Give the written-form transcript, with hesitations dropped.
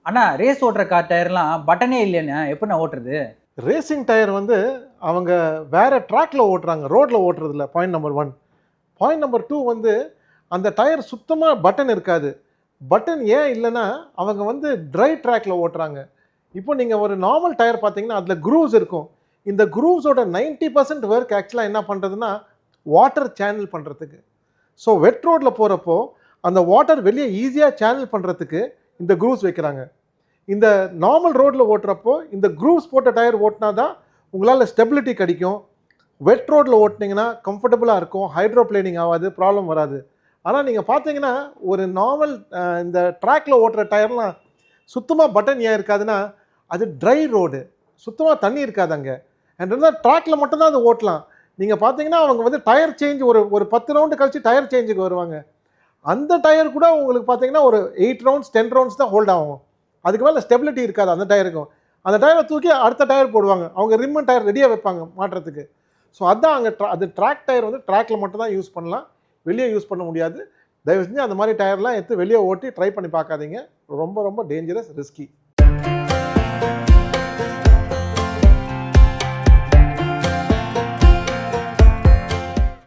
அண்ணா race ஓட்டுற car டயர்லாம் பட்டனே இல்லைண்ணா எப்படிண்ணா ஓட்டுறது? ரேசிங் டயர் வந்து அவங்க வேற ட்ராக்ல ஓட்டுறாங்க, ரோட்ல ஓட்டுறது இல்லை. Point number 1. பாயிண்ட் நம்பர் 2 வந்து அந்த டயர் சுத்தமாக பட்டன் இருக்காது. பட்டன் ஏன் இல்லைன்னா அவங்க வந்து ட்ரை ட்ராக்ல ஓட்டுறாங்க. இப்போ நீங்கள் ஒரு நார்மல் டயர் பார்த்தீங்கன்னா அதில் குரூவ்ஸ் இருக்கும். இந்த குரூவ்ஸோட 90% ஒர்க் ஆக்சுவலாக என்ன பண்ணுறதுன்னா வாட்டர் சேனல் பண்ணுறதுக்கு. ஸோ வெட் ரோட்டில் போகிறப்போ அந்த வாட்டர் வெளியே ஈஸியாக சேனல் பண்ணுறதுக்கு இந்த குரூவ்ஸ் வைக்கிறாங்க. இந்த நார்மல் ரோட்டில் ஓட்டுறப்போ இந்த குரூவ்ஸ் போட்ட டயர் ஓட்டினா தான் உங்களால் ஸ்டெபிலிட்டி கிடைக்கும். வெட் ரோட்டில் ஓட்டினீங்கன்னா கம்ஃபர்டபுளாக இருக்கும், ஹைட்ரோப்ளேனிங் ஆகாது, ப்ராப்ளம் வராது. ஆனால் நீங்கள் பார்த்தீங்கன்னா ஒரு நார்மல் இந்த ட்ராக்ல ஓட்டுற டயர்லாம் சுத்தமாக பட்டன் ஏன் இருக்காதுன்னா அது ட்ரை ரோடு, சுத்தமாக தண்ணி இருக்காது அங்கே. அண்ட் இருந்தால் ட்ராக்ல மட்டும்தான் அது ஓட்டலாம். நீங்கள் பார்த்தீங்கன்னா அவங்க வந்து டயர் சேஞ்ச் ஒரு 10 ரவுண்டு கழிச்சு டயர் சேஞ்சுக்கு வருவாங்க. அந்த டயர் கூட உங்களுக்கு பார்த்தீங்கன்னா ஒரு 8 ரவுண்ட்ஸ் 10 ரவுண்ட்ஸ் தான் ஹோல்ட் ஆகும். அதுக்கு மேலே ஸ்டெபிலிட்டி இருக்காது அந்த டயருக்கும். அந்த டயரை தூக்கி அடுத்த டயர் போடுவாங்க. அவங்க ரிம்மன் டயர் ரெடியாக வைப்பாங்க மாட்டுறதுக்கு. ஸோ அதான் அங்கே அது ட்ராக் டயர் வந்து ட்ராக்ல மட்டும் தான் யூஸ் பண்ணலாம், வெளியே யூஸ் பண்ண முடியாது. தயவு செஞ்சு அந்த மாதிரி டயர்லாம் எடுத்து வெளியே ஓட்டி ட்ரை பண்ணி பார்க்காதீங்க. ரொம்ப ரொம்ப டேஞ்சரஸ், ரிஸ்கி.